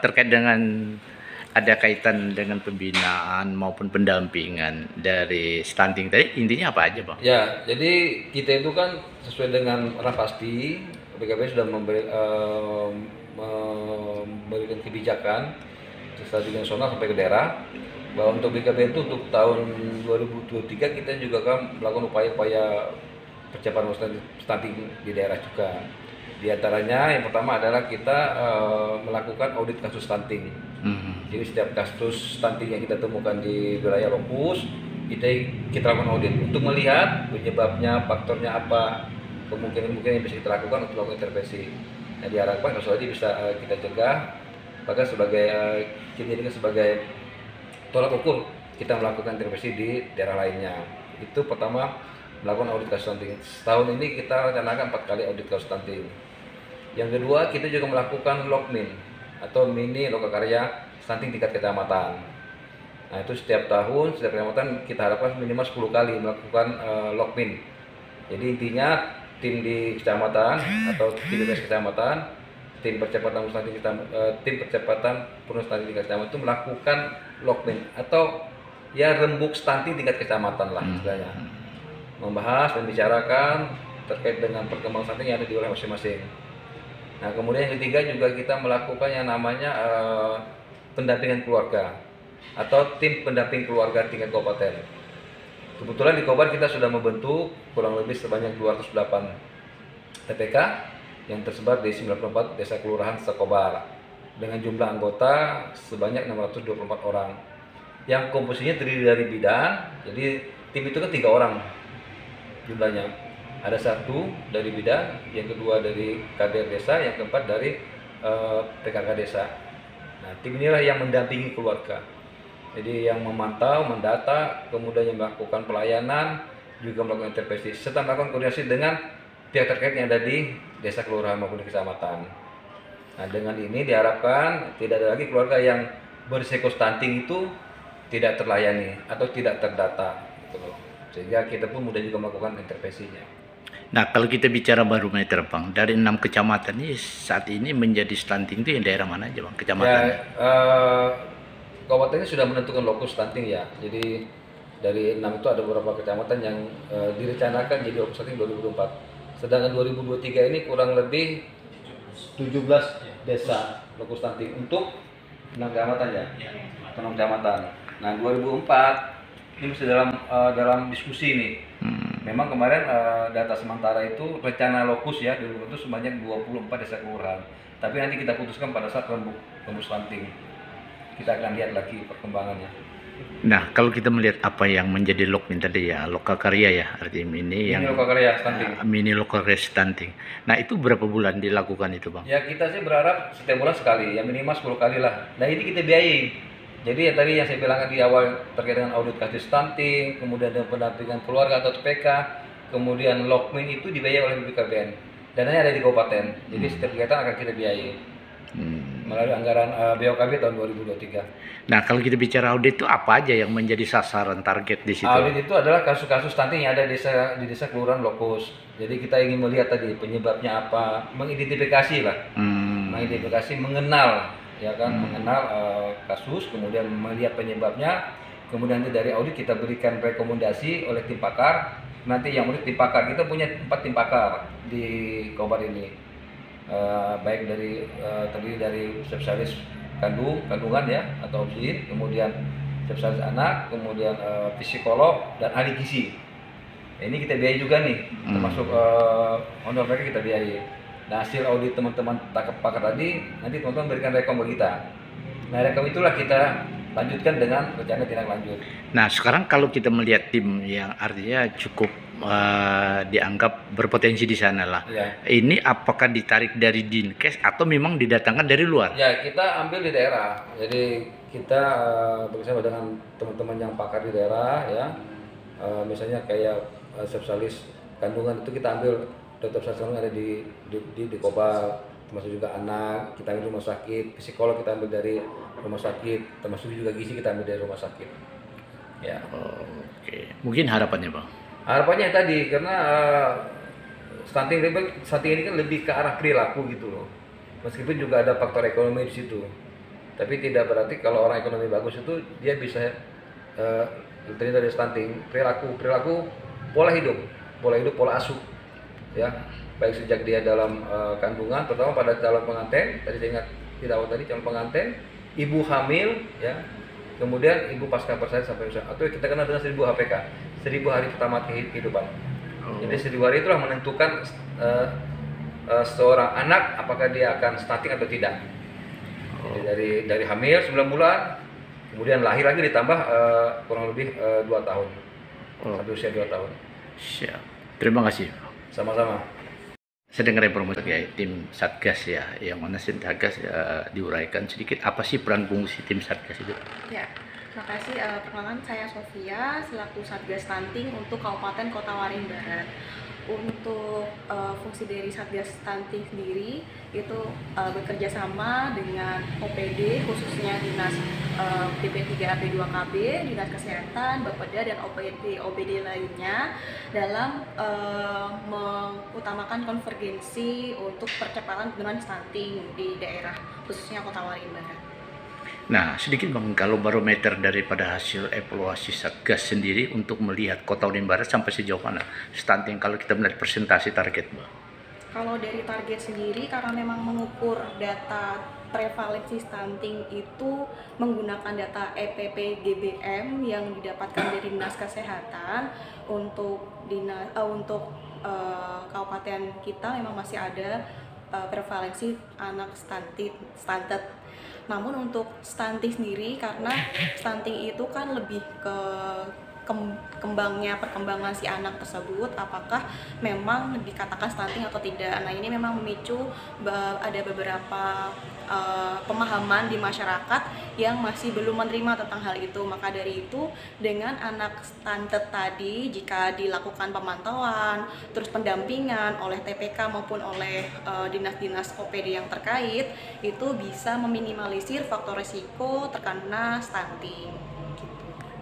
terkait dengan ada kaitan dengan pembinaan maupun pendampingan dari stunting tadi, intinya apa aja, Bang? Ya, jadi kita itu kan sesuai dengan Rapasti, BKP sudah memberikan kebijakan strategi nasional sampai ke daerah bahwa untuk BKP itu untuk tahun 2023 kita juga kan melakukan upaya-upaya percepatan stunting di daerah juga. Di antaranya yang pertama adalah kita melakukan audit kasus stunting. Jadi setiap kasus stunting yang kita temukan di wilayah lokus, kita lakukan audit untuk melihat penyebabnya, faktornya apa, kemungkinan yang bisa kita lakukan untuk melakukan intervensi. Nah, diharapkan kasus ini bisa kita cegah, bahkan kita jadikan sebagai tolak ukur kita melakukan intervensi di daerah lainnya. Itu pertama, melakukan audit kasus stunting. Setahun ini kita rencanakan 4 kali audit kasus stunting. Yang kedua, kita juga melakukan LOKMIN atau mini lokakarya stunting tingkat kecamatan. Nah, itu setiap tahun, setiap kecamatan kita harapkan minimal 10 kali melakukan LOKMIN. Jadi intinya tim di kecamatan atau tim di kecamatan, tim percepatan penurunan stunting tingkat kecamatan itu melakukan LOKMIN atau ya rembuk stunting tingkat kecamatan lah istilahnya. Membahas, membicarakan terkait dengan perkembangan stunting yang ada di wilayah masing-masing. Nah, kemudian yang ketiga juga kita melakukan yang namanya pendampingan keluarga atau tim pendamping keluarga tingkat kabupaten. Kebetulan di Kobar kita sudah membentuk kurang lebih sebanyak 208 TPK yang tersebar di 94 desa kelurahan se-Kobar dengan jumlah anggota sebanyak 624 orang. Yang komposisinya terdiri dari bidan, jadi tim itu kan 3 orang jumlahnya. Ada 1 dari bidan, yang kedua dari kader desa, yang keempat dari PKK desa. Nah, tim inilah yang mendampingi keluarga. Jadi yang memantau, mendata, kemudian yang melakukan pelayanan, juga melakukan intervensi, serta melakukan koordinasi dengan pihak terkait yang ada di desa, kelurahan maupun di kecamatan. Nah, dengan ini diharapkan tidak ada lagi keluarga yang berisiko stunting itu tidak terlayani atau tidak terdata, gitu loh. Sehingga kita pun mudah juga melakukan intervensinya. Nah, kalau kita bicara barometer, Bang, dari 6 kecamatan ini saat ini menjadi stunting itu yang daerah mana aja, Bang? Kecamatan? Ya, kabupaten ini sudah menentukan lokus stunting ya. Jadi dari 6 itu ada beberapa kecamatan yang direncanakan jadi lokus stunting 2024. Sedangkan 2023 ini kurang lebih 17 desa lokus stunting untuk 6 kecamatan ya. 6 kecamatan. Nah, 2004 ini masih dalam diskusi nih. Memang kemarin data sementara itu rencana lokus ya dulu itu sebanyak 24 desa kelurahan. Tapi nanti kita putuskan pada saat rembuk stunting. Kita akan lihat lagi perkembangannya. Nah, kalau kita melihat apa yang menjadi LOKMIN tadi ya, lokakarya ya, artinya ini yang lokakarya stunting. Mini lokakarya stunting. Nah, itu berapa bulan dilakukan itu, Bang? Ya, kita sih berharap setiap bulan sekali, ya minimal 10 kali lah. Nah, ini kita biayai. Jadi ya tadi yang saya bilang di awal terkait dengan audit kasus stunting, kemudian dengan pendampingan keluarga atau TPK, kemudian LOKMIN itu dibiayai oleh BPKBN. Dananya ada di kabupaten. Jadi setiap kegiatan akan kita biayai melalui anggaran BOKB tahun 2023. Nah, kalau kita bicara audit itu apa aja yang menjadi sasaran target di situ? Audit itu adalah kasus-kasus stunting yang ada di desa kelurahan lokus. Jadi kita ingin melihat tadi penyebabnya apa, mengidentifikasi lah, mengidentifikasi, mengenal, ya kan, mengenal kasus, kemudian melihat penyebabnya, kemudian nanti dari audit kita berikan rekomendasi oleh tim pakar. Nanti yang audit tim pakar, kita punya 4 tim pakar di Kobar ini. Baik terdiri dari spesialis kandungan ya atau obstetrik, kemudian spesialis anak, kemudian psikolog dan ahli gizi. Nah, ini kita biayai juga nih, termasuk honor mereka kita biayai. Nah, hasil audit teman-teman pakar tadi nanti teman-teman berikan rekom ke kita. Nah, rekom itulah kita lanjutkan dengan rencana tindak lanjut. Nah, sekarang kalau kita melihat tim yang artinya cukup dianggap berpotensi di sana lah. Ya. Ini apakah ditarik dari Dinkes atau memang didatangkan dari luar? Ya, kita ambil di daerah. Jadi kita bersama dengan teman-teman yang pakar di daerah ya. Misalnya kayak spesialis kandungan itu kita ambil dokter spesialis kandungan ada di Kobar, termasuk juga anak kita ambil rumah sakit, psikolog kita ambil dari rumah sakit, termasuk juga gizi kita ambil dari rumah sakit. Ya. Oke. Mungkin harapannya, Bang? Harapannya tadi karena stunting ini kan lebih ke arah perilaku gitu loh. Meskipun juga ada faktor ekonomi di situ. Tapi tidak berarti kalau orang ekonomi bagus itu dia bisa terhindar dari stunting. Perilaku, pola hidup, pola asuh, ya, baik sejak dia dalam kandungan, terutama pada calon pengantin. Tadi saya ingat tidak awal tadi calon pengantin, ibu hamil, ya, kemudian ibu pasca persalinan sampai usia, atau kita kenal dengan 1000 HPK, 1000 hari pertama kehidupan. Jadi 1000 hari itulah menentukan seorang anak apakah dia akan stunting atau tidak. Jadi dari hamil 9 bulan, kemudian lahir lagi ditambah kurang lebih 2 tahun, sampai usia 2 tahun. Siap. Terima kasih. Sama-sama. Saya dengar informasi ya, tim Satgas ya, yang mana Satgas diuraikan sedikit apa sih peran fungsi tim Satgas itu? Ya, terima kasih. Perkenalkan, saya Sofia selaku Satgas Stunting untuk Kabupaten Kota Waringin Barat. Untuk fungsi dari Satgas Stunting sendiri itu bekerja sama dengan OPD, khususnya Dinas BP3AP2KB, Dinas Kesehatan, Bapeda, dan OPD lainnya dalam mengutamakan konvergensi untuk percepatan penurunan stunting di daerah, khususnya Kota Waringin Barat. Nah, sedikit Bang, kalau barometer daripada hasil evaluasi Satgas sendiri untuk melihat Kota Waringin Barat sampai sejauh mana stunting kalau kita melihat presentasi target, Bang? Kalau dari target sendiri, karena memang mengukur data prevalensi stunting itu menggunakan data EPP-GBM yang didapatkan dari Dinas Kesehatan, untuk kabupaten kita memang masih ada prevalensi anak stunted. Namun untuk stunting sendiri, karena stunting itu kan lebih ke perkembangan si anak tersebut, apakah memang dikatakan stunting atau tidak. Nah, ini memang memicu ada beberapa pemahaman di masyarakat yang masih belum menerima tentang hal itu. Maka dari itu, dengan anak stunted tadi, jika dilakukan pemantauan, terus pendampingan oleh TPK maupun oleh dinas-dinas OPD yang terkait, itu bisa meminimalisir faktor resiko terkena stunting.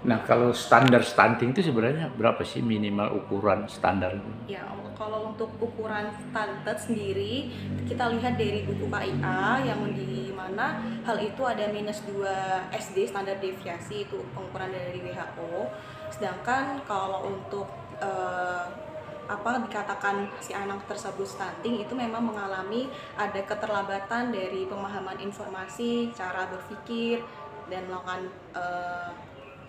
Nah, kalau standar stunting itu sebenarnya berapa sih minimal ukuran standar? Ya, kalau untuk ukuran stunted sendiri, kita lihat dari buku KIA yang di mana hal itu ada -2 SD standar deviasi, itu pengukuran dari WHO. Sedangkan kalau untuk dikatakan si anak tersebut stunting, itu memang mengalami ada keterlambatan dari pemahaman informasi, cara berpikir, dan melakukan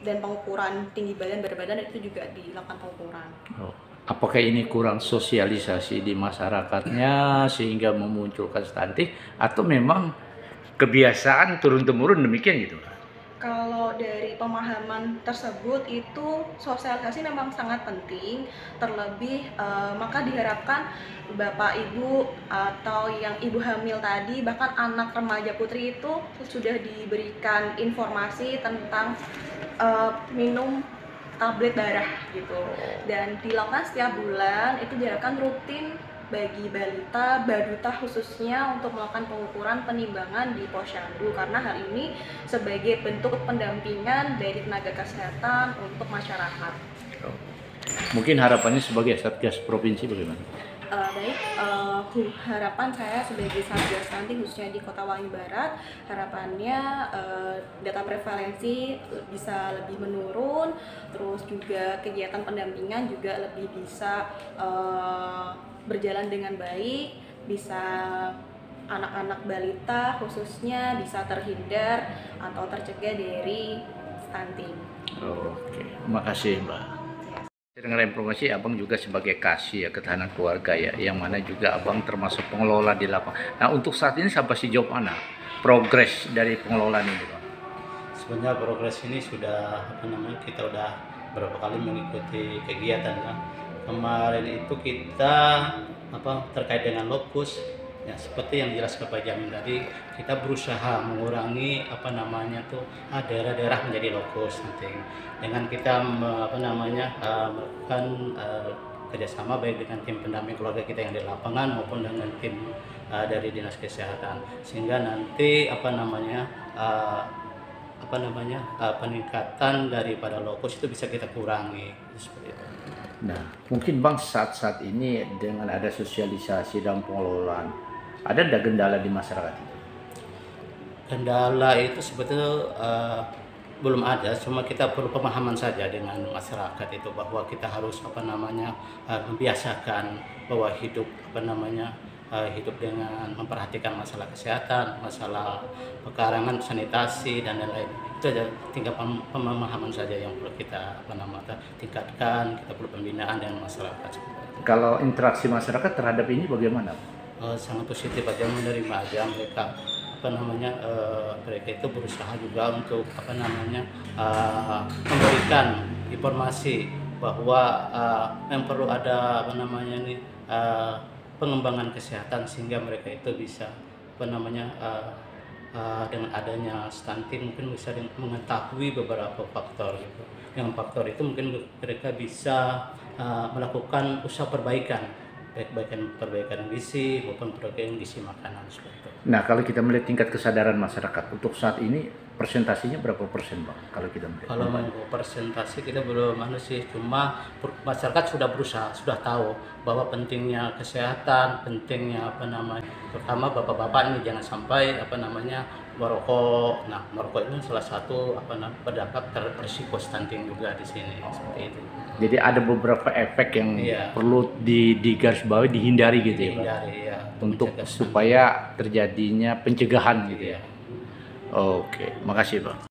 dan pengukuran tinggi badan, berat badan itu juga dilakukan pengukuran. Apakah ini kurang sosialisasi di masyarakatnya sehingga memunculkan stunting, atau memang kebiasaan turun-temurun demikian gitu? Kalau dari pemahaman tersebut, itu sosialisasi memang sangat penting, terlebih maka diharapkan Bapak Ibu atau yang ibu hamil tadi, bahkan anak remaja putri itu sudah diberikan informasi tentang minum tablet darah gitu, dan dilakukan setiap bulan. Itu diharapkan rutin bagi balita, baduta khususnya, untuk melakukan pengukuran penimbangan di posyandu, karena hal ini sebagai bentuk pendampingan dari tenaga kesehatan untuk masyarakat. Mungkin harapannya sebagai Satgas Provinsi bagaimana? Baik, harapan saya sebagai Satgas Stunting khususnya di Kota Waringin Barat, harapannya data prevalensi bisa lebih menurun, terus juga kegiatan pendampingan juga lebih bisa berjalan dengan baik, bisa anak-anak balita khususnya bisa terhindar atau tercegah dari stunting. Oke, makasih Mbak. Saya dengar informasi Abang juga sebagai kasih ya, ketahanan keluarga ya, yang mana juga Abang termasuk pengelola di lapangan. Nah, untuk saat ini sampai sejauh mana progres dari pengelolaan ini, Bang? Sebenarnya progres ini sudah kita udah berapa kali mengikuti kegiatan kan. Kemarin itu kita terkait dengan lokus ya, seperti yang dijelaskan Pak Jamin tadi, kita berusaha mengurangi daerah-daerah menjadi lokus nanti dengan kita melakukan kerjasama baik dengan tim pendamping keluarga kita yang di lapangan maupun dengan tim dari dinas kesehatan, sehingga nanti peningkatan daripada lokus itu bisa kita kurangi seperti itu. Nah, mungkin Bang saat ini dengan ada sosialisasi dan pengelolaan, ada kendala di masyarakat itu? Kendala itu sebetulnya belum ada, cuma kita perlu pemahaman saja dengan masyarakat itu bahwa kita harus membiasakan bahwa hidup hidup dengan memperhatikan masalah kesehatan, masalah pekarangan, sanitasi dan lain-lain. Itu aja tingkat pemahaman saja yang perlu kita tingkatkan. Kita perlu pembinaan dengan masyarakat. Kalau interaksi masyarakat terhadap ini bagaimana? Sangat positif aja, menerima aja mereka mereka itu berusaha juga untuk memberikan informasi bahwa yang perlu ada pengembangan kesehatan sehingga mereka itu bisa dengan adanya stunting mungkin bisa mengetahui beberapa faktor gitu. Yang faktor itu mungkin mereka bisa melakukan usaha perbaikan, baik perbaikan gizi maupun perbaikan gizi makanan seperti itu. Nah, kalau kita melihat tingkat kesadaran masyarakat untuk saat ini persentasinya berapa persen, Bang? Kalau kita melihat. Kalau persentase kita belum sih, cuma masyarakat sudah berusaha, sudah tahu bahwa pentingnya kesehatan, pentingnya terutama bapak-bapak ini jangan sampai merokok. Nah, merokok itu salah satu berdampak terhadap risiko stunting juga di sini seperti itu. Jadi ada beberapa efek yang perlu digarisbawahi, dihindari gitu ya, Pak? Ya, untuk supaya terjadinya pencegahan gitu ya. Oke, makasih, Bang.